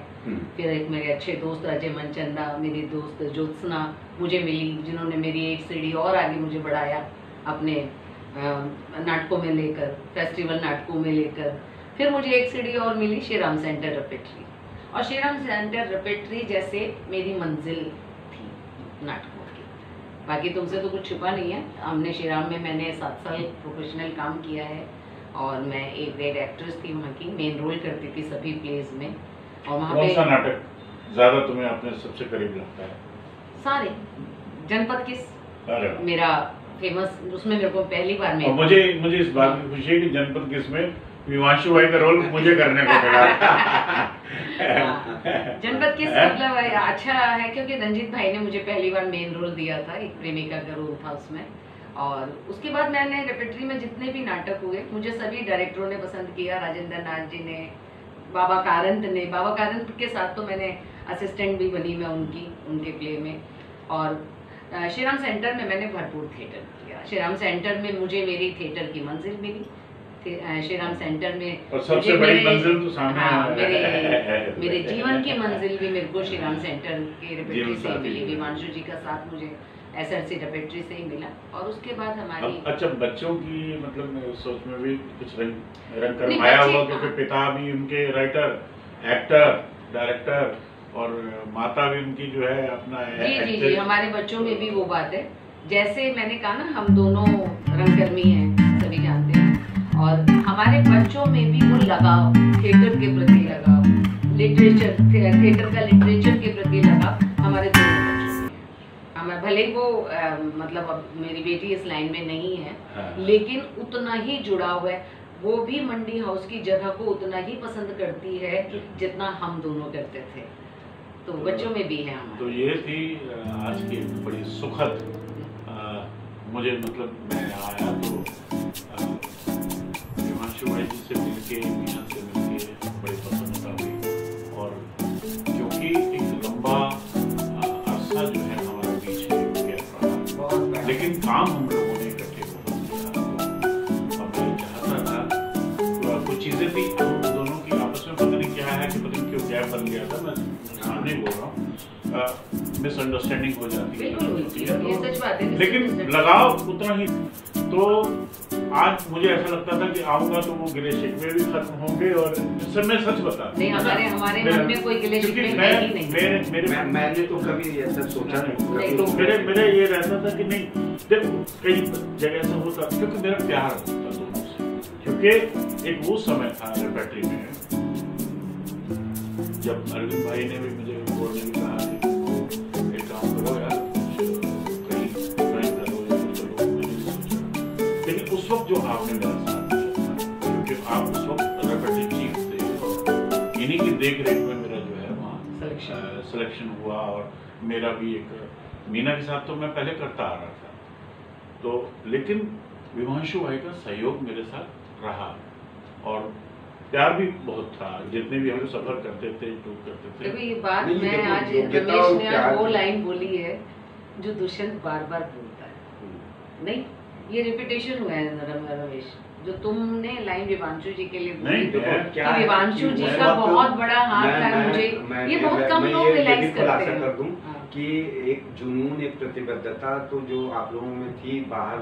फिर एक मेरे अच्छे दोस्त अजय मनचंदा, मेरी दोस्त ज्योत्सना मुझे मिली, जिन्होंने मेरी एक सीढ़ी और आगे मुझे बढ़ाया अपने नाटकों में लेकर, फेस्टिवल नाटकों में लेकर। फिर मुझे एक सीढ़ी और मिली श्रीराम सेंटर रेपेट्री, और श्रीराम सेंटर रेपेट्री जैसे मेरी मंजिल थी नाटकों की। बाकी तुमसे तो कुछ छुपा नहीं है, हमने श्रीराम में मैंने 7 साल प्रोफेशनल काम किया है, और मैं एक ग्रेट एक्ट्रेस थी वहाँ की, मेन रोल करती थी सभी प्लेज में। और वहाँ पे कौन सा नाटक ज्यादा तुम्हें अपने सबसे करीब लगता है? सारे। जनपद किस मेरा फेमस, उसमें मेरे को पहली बार में मुझे इस बात की खुशी है कि जनपद किस में विवांशु भाई का रोल मुझे करने को मिला। जनपद किस मतलब अच्छा है, क्योंकि रंजीत भाई ने मुझे पहली बार मेन रोल दिया था, एक प्रेमिका का रोल था उसमें, और उसके बाद मैंने रेपेट्री में जितने भी नाटक हुए मुझे सभी डायरेक्टरों ने पसंद किया। राजेंद्र नाथ जी ने, बाबा कारंत के साथ तो मैंने असिस्टेंट भी बनी मैं उनके प्ले में। और श्रीराम सेंटर में मैंने भरपूर थिएटर किया। श्रीराम सेंटर में मुझे मेरी थिएटर की मंजिल मिली। श्रीराम सेंटर में और सबसे बड़ी मंजिल तो सामने मेरे जीवन की मंजिल भी मेरे को श्रीराम सेंटर के रेपेट्री से मिली। विमांशु जी का साथ मुझे SRC रेपेट्री से ही मिला। और उसके बाद हमारी अच्छा, बच्चों की मतलब सोच में भी कुछ रंग करवाया हुआ, क्योंकि पिता भी उनके राइटर, एक्टर, डायरेक्टर और माता भी उनकी जो है अपना जी, हमारे बच्चों में भी वो बात है। जैसे मैंने कहा ना, हम दोनों रंगकर्मी हैं, सभी जानते हैं। और हमारे बच्चों में भी वो लगाव, थिएटर के प्रति लगाव, थिएटर का लिटरेचर के प्रति लगाव हमारे दोनों बच्चों में। हमारे भले वो मतलब अब मेरी बेटी इस लाइन में नहीं है, लेकिन उतना ही जुड़ाव है। वो भी मंडी हाउस की जगह को उतना ही पसंद करती है जितना हम दोनों करते थे। तो बच्चों में भी है हमारे। तो ये थी आज की बड़ी सुखद, मुझे मतलब मैं आया तो विमांशु भाई जी से मिलके, मीना से मिलके बड़ी प्रसन्नता हुई। और क्योंकि एक लंबा अरसा जो है हमारे बीच में गैप रहा, लेकिन काम हम लोगों ने इकट्ठे बहुत किया। मैं चाहता था कुछ चीजें थी हम दोनों की आपस में, पता नहीं क्या है कि पता नहीं क्यों गैप बन गया था। मैं सामने बोल रहा हूँ, मिसअंडरस्टैंडिंग हो जाती है, लेकिन लगाव उतना ही। तो आज मुझे ऐसा लगता था कि आऊंगा तो वो गिले शिकवे भी खत्म होंगे। और सब मैं सच बता, नहीं, हमारे मन में कोई गिले शिकवे नहीं। मैंने तो कभी ऐसा सोचा नहीं। तो मेरे ये रहता था कि नहीं, देखो कई जगह ऐसा होता, क्योंकि मेरा प्यार होता दोनों से। क्योंकि एक वो समय था रेपेट्री में जब अरविंद भाई ने भी मुझे बोर्ड ने भी कहा कि एक काम करो यार, कहीं ज्वाइन करो या कुछ करो। मैंने नहीं सोचा, लेकिन उस वक्त जो आपने मेरा साथ दिया, क्योंकि आप उस वक्त रेपेट्री चीफ थे और इन्हीं की देख रेख में मेरा जो है वहाँ सिलेक्शन हुआ। और मेरा भी एक मीना के साथ तो मैं पहले करता आ रहा था, तो लेकिन विमांशु भाई का सहयोग मेरे साथ रहा और प्यार भी बहुत था। जितने भी हम सफर करते थे, टूर करते थे। देखो ये बात मैं आज रमेश ने आज वो लाइन बोली है जो दुष्यंत बार बार बोलता है। नहीं, ये रिपीटेशन हुआ है रमेश, जो तुमने लाइन विवांशु जी के लिए बोली कि विवांशु जी का बहुत बड़ा हाथ है। मुझे ये बहुत कम लोग रियलाइज करते हैं कि एक जुनून, एक प्रतिबद्धता तो जो आप लोगों में थी बाहर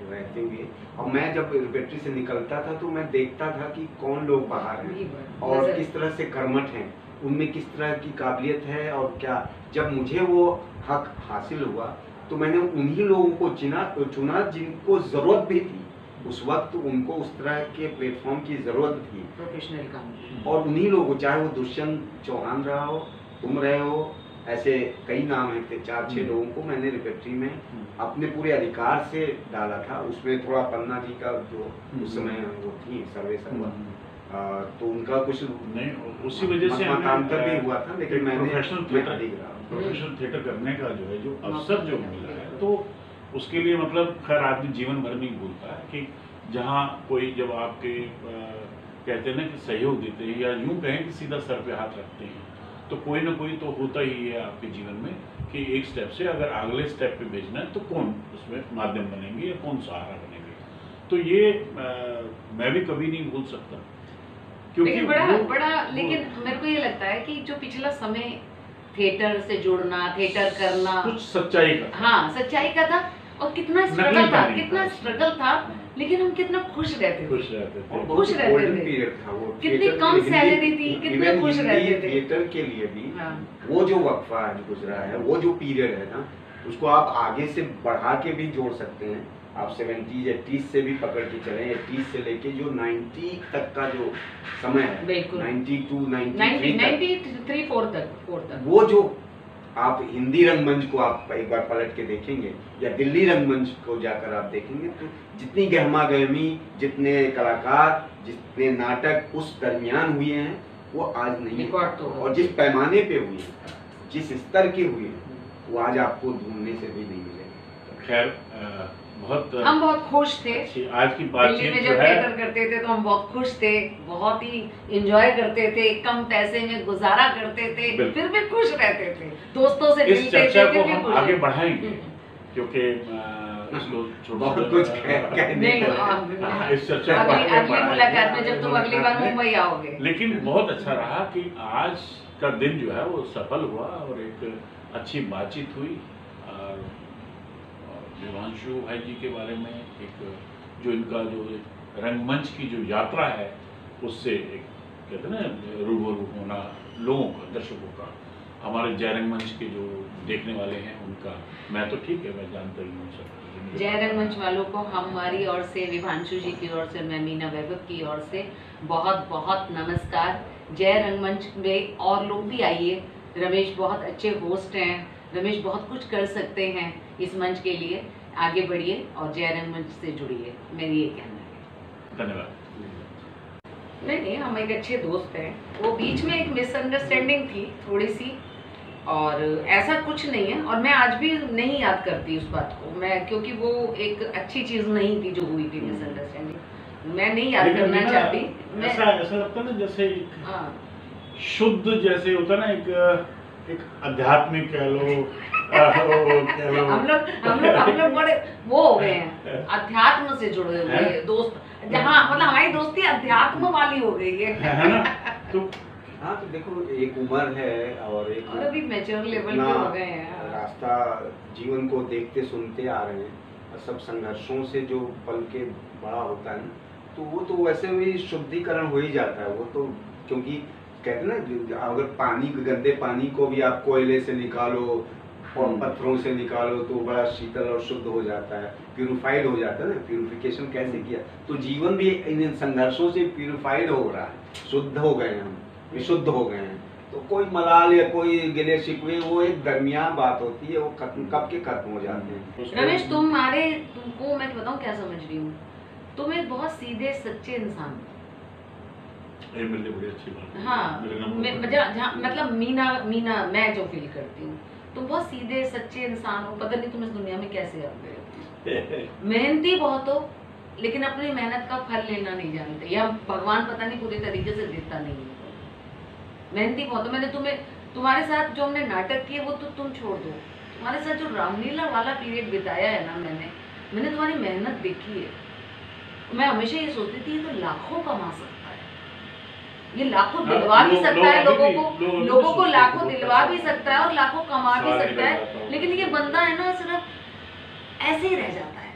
रहते हुए, और मैं जब रेपेट्री से निकलता था तो मैं देखता था कि कौन लोग बाहर हैं और किस तरह से कर्मठ हैं, उनमें किस तरह की काबिलियत है। और क्या जब मुझे वो हक हासिल हुआ तो मैंने उन्हीं लोगों को चुना जिनको ज़रूरत भी थी उस वक्त। उनको उस तरह के प्लेटफॉर्म की ज़रूरत थी, प्रोफेशनल काम। और उन्हीं लोगों, चाहे वो दुष्यंत चौहान रहा हो, तुम रहे हो, ऐसे कई नाम हैं, 4-6 लोगों को मैंने रेपेट्री में अपने पूरे अधिकार से डाला था। उसमें थोड़ा पन्ना जी का जो उस समय वो थी सर्वे सर्वा, तो उनका कुछ नहीं, उसी वजह से मतांतर भी हुआ था। लेकिन मैंने प्रोफेशनल थिएटर करने का जो है जो अवसर जो मिला है, तो उसके लिए मतलब खैर आदमी जीवन भर नहीं भूलता है कि जहाँ कोई जब आपके कहते हैं ना कि सहयोग देते हैं, या यूँ कहें कि सीधा सर पे हाथ रखते हैं, तो कोई ना कोई तो होता ही है आपके जीवन में कि एक स्टेप से अगर अगले स्टेप पे भेजना है तो कौन उसमें माध्यम बनेंगे या कौन सहारा बनेंगे। तो ये मैं भी कभी नहीं भूल सकता, क्योंकि लेकिन मेरे को ये लगता है कि जो पिछला समय थिएटर से जुड़ना, थिएटर करना, कुछ सच्चाई का, हाँ सच्चाई का था। और कितना स्ट्रगल था, लेकिन हम कितना खुश रहते थे। कितनी कम सैलरी थी, कितने खुश रहते थे। थिएटर के लिए भी वो जो वक्फा आज गुजरा है, वो जो पीरियड है ना, उसको आप आगे से बढ़ा के भी जोड़ सकते हैं। आप 70s 80s से भी पकड़ के चले, 80s से लेके जो 90 तक का जो समय है, 92 93 4 तक, वो जो आप हिंदी रंगमंच को आप एक बार पलट के देखेंगे या दिल्ली रंगमंच को जाकर आप देखेंगे, तो जितनी गहमा गहमी, जितने कलाकार, जितने नाटक उस दरमियान हुए हैं, वो आज नहीं है। और जिस पैमाने पे हुए हैं, जिस स्तर के हुए हैं, वो आज आपको ढूंढने से भी नहीं मिलेगा। खैर बहुत हम बहुत खुश थे। आज की दिल्ली बातचीत में जो जब है, थिएटर करते थे तो हम बहुत खुश थे, बहुत ही एंजॉय करते थे, कम पैसे में गुजारा करते थे, बिल्कुल। फिर भी खुश रहते थे, दोस्तों से इस मिलते चर्चा थे, को फिर भी हम खुश आगे रहते थे। बढ़ाएंगे क्योंकि इसको बहुत कुछ कहने नहीं, हाँ, इस चर्चा को अगली आगे बढ़ाएंगे। मुलाकात में जब तुम अगली बार मुंबई आओगे। लेकिन बहुत अच्छा रहा कि आज का दिन जो है वो सफल हुआ और एक अच्छी बातचीत हुई। और विभांशु भाई जी के बारे में एक जो इनका जो रंगमंच की जो यात्रा है उससे एक कहते हैं ना रूबरू होना लोगों का, दर्शकों का, हमारे जय रंगमंच के जो देखने वाले हैं उनका, मैं तो ठीक है, मैं जानता ही हूँ सब। जय रंगमंच वालों को हमारी ओर से, विभांशु जी की ओर से, मैं मीना वैभव की ओर से बहुत बहुत नमस्कार। जय रंगमंच में और लोग भी आइए, रमेश बहुत अच्छे होस्ट हैं, रमेश बहुत कुछ कर सकते हैं इस मंच के लिए, आगे बढ़िए और जय रंगमंच से जुड़िए, मेरी ये कहना है। धन्यवाद। नहीं, हम एक अच्छे दोस्त हैं। वो बीच में एक मिसअंडरस्टैंडिंग थी थोड़ी सी, और ऐसा कुछ नहीं है, और मैं आज भी नहीं याद करती उस बात को, मैं क्योंकि वो एक अच्छी चीज नहीं थी जो हुई थी मिसअंडरस्टैंडिंग, मैं नहीं याद लेकिन करना मीना, चाहती। मैं ऐसा लगता है ना जैसे हाँ, शुद्ध जैसे होता है ना, एक आध्यात्मिक कह लो, कह लो। हम लोग बड़े वो हो गए हैं, अध्यात्म से जुड़े हुए हैं दोस्त, जहाँ मतलब हमारी दोस्ती अध्यात्म वाली हो गई है ना? तो हाँ, तो देखो एक उम्र है और एक और अभी मैच्योर लेवल पे हो गए हैं। रास्ता जीवन को देखते सुनते आ रहे हैं, और सब संघर्षों से जो पल के बड़ा होता है ना, तो वो तो वैसे भी शुद्धिकरण हो ही जाता है। वो तो क्योंकि कहते हैं ना, अगर पानी, गंदे पानी को भी आप कोयले से निकालो और पत्थरों से निकालो तो बड़ा शीतल और शुद्ध हो जाता है, प्यूरिफाइड हो जाता है ना। प्यूरिफिकेशन कैसे किया, तो जीवन भी इन संघर्षों से प्यूरिफाइड हो रहा है, शुद्ध हो गए हैं हम, विशुद्ध हो गए हैं। तो कोई मलाल या कोई गिले शिकवे वो एक दरमियान बात होती है, वो खत्म कब के खत्म हो जाते हैं। रमेश, तुमको मैं बताऊं क्या समझ रही हूँ, तुम एक बहुत सीधे सच्चे इंसान हो। ये मेरे लिए बड़ी अच्छी बात है। हाँ, मतलब मीना मैं जो फील करती हूँ, तुम बहुत सीधे सच्चे इंसान हो। पता नहीं तुम इस दुनिया में कैसे आते हो। मेहनती बहुत हो, लेकिन अपनी मेहनत का फल लेना नहीं जानते, या भगवान पता नहीं पूरी तरीके से देता नहीं है। मेहनती बहुत हो। मैंने तुम्हारे साथ जो हमने नाटक किए वो तो तुम छोड़ दो, तुम्हारे साथ जो रामलीला वाला पीरियड बिताया है ना, मैंने तुम्हारी मेहनत देखी है। मैं हमेशा ये सोचती थी ये तो लाखों कमा सकता है, ये लाखों दिलवा भी सकता है लोगों को लाखों दिलवा भी सकता है और लाखों कमा भी सकता है, लेकिन ये बंदा है ना सिर्फ ऐसे ही रह जाता है।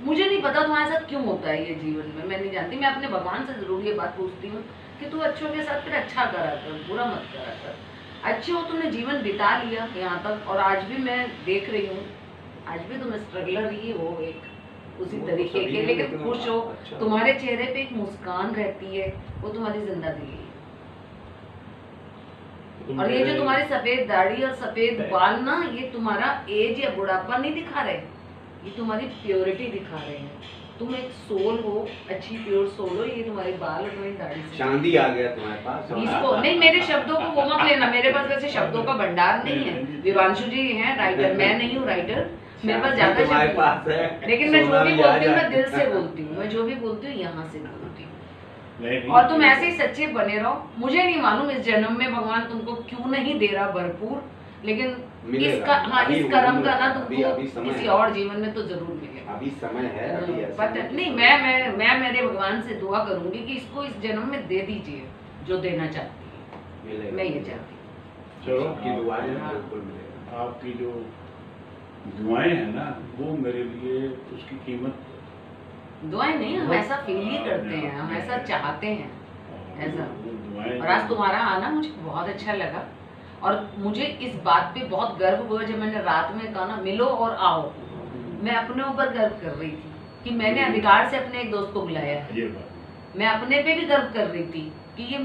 मुझे नहीं पता तुम्हारे साथ क्यों होता है ये जीवन में, मैं नहीं जानती। मैं अपने भगवान से जरूर ये बात पूछती हूँ कि तू अच्छों के साथ फिर अच्छा करा कर, बुरा मत करा कर। अच्छे हो, तुमने जीवन बिता लिया यहाँ तक, और आज भी मैं देख रही हूँ, आज भी तुम स्ट्रगलर ही हो एक उसी तरीके के, लेकिन खुश हो। अच्छा। तुम्हारे चेहरे पे एक मुस्कान रहती है, वो तुम्हारी जिंदगी है। और ये जो तुम्हारी सफेद दाढ़ी और सफेद बाल ना, ये तुम्हारा एज या बुढ़ापा नहीं दिखा रहे, ये तुम्हारी प्योरिटी दिखा रहे हैं। तुम एक सोल हो, अच्छी प्योर सोल हो, ये तुम्हारे बाल और तुम्हारी दाढ़ी से। चांदी आ गया तुम्हारे पास। इसको नहीं, मेरे शब्दों को वो मत लेना, मेरे पास वैसे शब्दों का भंडार नहीं है। विभांशु जी हैं राइटर, मैं नहीं हूँ राइटर, मेरे पास ज्यादा शब्द है, लेकिन मैं जो भी बोलती हूँ मैं दिल से बोलती हूँ, मैं जो भी बोलती हूँ यहाँ से बोलती हूँ। और तुम ऐसे ही सच्चे बने रहो। मुझे नहीं मालूम इस जन्म में भगवान तुमको क्यों नहीं दे रहा भरपूर, लेकिन इसका इस कर्म का ना तुमको किसी और जीवन में तो जरूर मिलेगा। अभी समय है, अभी पता नहीं, मैं मेरे भगवान से दुआ करूंगी कि इसको इस जन्म में दे दीजिए जो देना चाहती है, मैं ये चाहती हूँ। चलो, आपकी दुआएं बिल्कुल मिलेगा। आपकी जो दुआएं हैं ना, वो मेरे लिए उसकी कीमत। दुआएं नहीं, हम ऐसा फील ही करते हैं, हम ऐसा चाहते हैं ऐसा। और आज तुम्हारा आना मुझे बहुत अच्छा लगा, और मुझे इस बात पे बहुत गर्व हुआ जब मैंने रात में कहा ना मिलो और आओ। मैं अपने ऊपर गर्व कर रही थी कि मैंने अधिकार से अपने एक दोस्त को बुलाया है। ये बात मैं अपने पे भी गर्व कर रही थी कि ये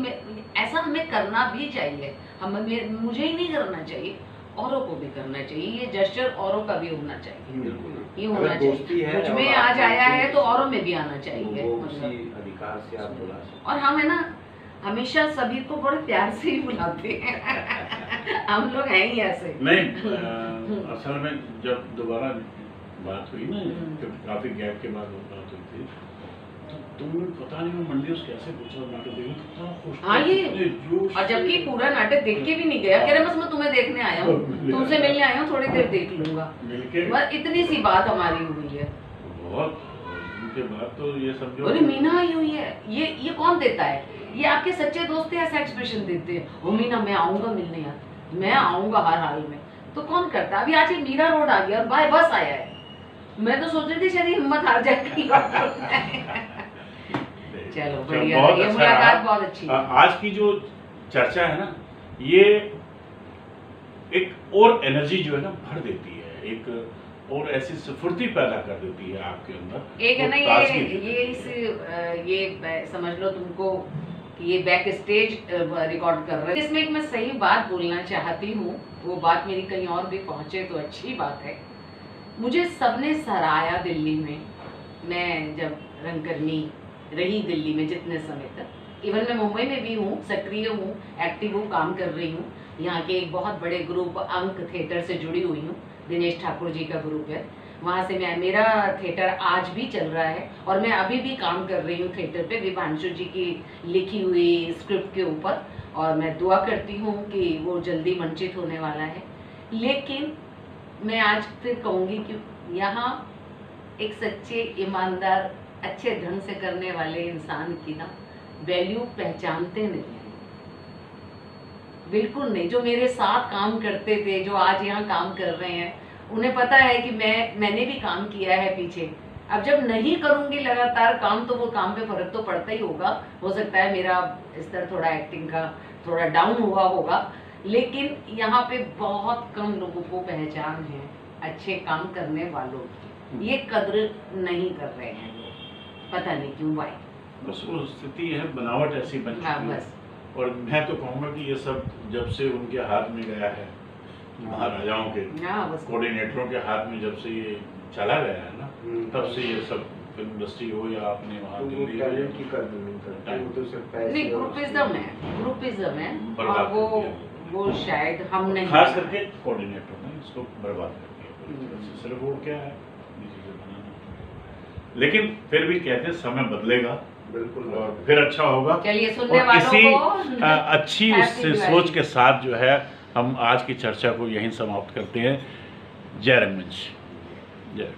ऐसा हमें करना भी चाहिए। मुझे ही नहीं करना चाहिए, औरों को भी करना चाहिए। ये जेस्चर औरों का भी होना चाहिए, ये होना चाहिए। मुझ में आज आया है तो औरों में भी आना चाहिए, अधिकार से आप बुला सकते। और हम है ना हमेशा सभी को बड़े प्यार से ही बुलाते हैं हम लोग हैं ही ऐसे। नहीं, असल में जब दोबारा बात हुई ना, क्योंकि काफी गैप के बाद वो बात हुई थी, तो तुमने पता नहीं वो मंडी उस कैसे पूछा नाटक देखने, कितना खुश हाँ था, ये कितने जोश और जबकि से। पूरा नाटक देख के भी नहीं गया, कह रहे बस मैं तुम्हें देखने आया हूँ, तुमसे मिलने आया हूँ, थोड़ी देर देख लूंगा, मिलके बस इतनी सी बात हमारी हुई है। बहुत उनके बाद तो ये समझो। बोले मीना आई हुई है, ये कौन देता है, ये आपके सच्चे दोस्त ऐसा एक्सप्रेशन देते हैं, ओ मीना मैं आऊंगा मिलने यार, मैं आऊंगा हर हाल में, तो कौन करता है। अभी आज ये मीरा रोड आ गया और बाय बस आया है, मैं तो सोच रही थी शायद हिम्मत हार जाएगी। चलो बढ़िया, बहुत ये अच्छा मुलाकात रहा। बहुत अच्छी है। आज की जो चर्चा है ना, ये एक और एनर्जी जो है ना भर देती है, एक और ऐसी स्फूर्ति पैदा कर देती है आपके अंदर। एक है ना और ये ताजगी देती है। ये समझ लो तुमको कि ये बैक स्टेज रिकॉर्ड कर रहे हैं, इसमें एक मैं सही बात बोलना चाहती हूँ, वो बात मेरी कहीं और भी पहुंचे तो अच्छी बात है। मुझे सबने सराहाया दिल्ली में, मैं जब रंगकर्मी रही दिल्ली में जितने समय तक, इवन मैं मुंबई में भी हूँ, सक्रिय हूँ, एक्टिव हूँ, काम कर रही हूँ, यहाँ के एक बहुत बड़े ग्रुप अंक थिएटर से जुड़ी हुई हूँ, दिनेश ठाकुर जी का ग्रुप है, वहाँ से मेरा थिएटर आज भी चल रहा है और मैं अभी भी काम कर रही हूँ थिएटर पे विभांशु जी की लिखी हुई स्क्रिप्ट के ऊपर, और मैं दुआ करती हूँ कि वो जल्दी मंचित होने वाला है। लेकिन मैं आज फिर कहूँगी कि यहाँ एक सच्चे ईमानदार अच्छे ढंग से करने वाले इंसान की ना वैल्यू पहचानते नहीं हैं, बिल्कुल नहीं। जो मेरे साथ काम करते थे, जो आज यहाँ काम कर रहे हैं, उन्हें पता है कि मैंने भी काम किया है पीछे। अब जब नहीं करूंगी लगातार काम, तो वो काम पे फर्क तो पड़ता ही होगा। हो सकता है मेरा स्तर थोड़ा एक्टिंग का थोड़ा डाउन हुआ होगा, लेकिन यहाँ पे बहुत कम लोगों को पहचान है अच्छे काम करने वालों की, ये कद्र नहीं कर रहे हैं लोग, पता नहीं क्यों भाई। बस वो स्थिति है, बनावट ऐसी बन चुकी है। बस और मैं तो कहूँगा कि ये सब जब से उनके हाथ में गया है, महाराजाओं के बस कोऑर्डिनेटरों के हाथ में जब से ये चला गया है ना, तब से ये सब फिल्म इंडस्ट्री हो या आपने वहाँ दिल्ली टैलेंट की कदर नहीं करते, वो तो सिर्फ पैसे नहीं, और ग्रुपिज्म है बर्बाद और कर दिया। वो शायद हम नहीं, खास करके कोऑर्डिनेटर ने इसको बर्बाद कर दिया। सिर्फ वो क्या है चीजें बनाना, लेकिन फिर भी कहते हैं समय बदलेगा, बिल्कुल, और फिर अच्छा होगा। चलिए सुनने और वालों इसी को अच्छी Happy उससे Diwali। सोच के साथ जो है हम आज की चर्चा को यहीं समाप्त करते हैं। जय रंगमंच। जय।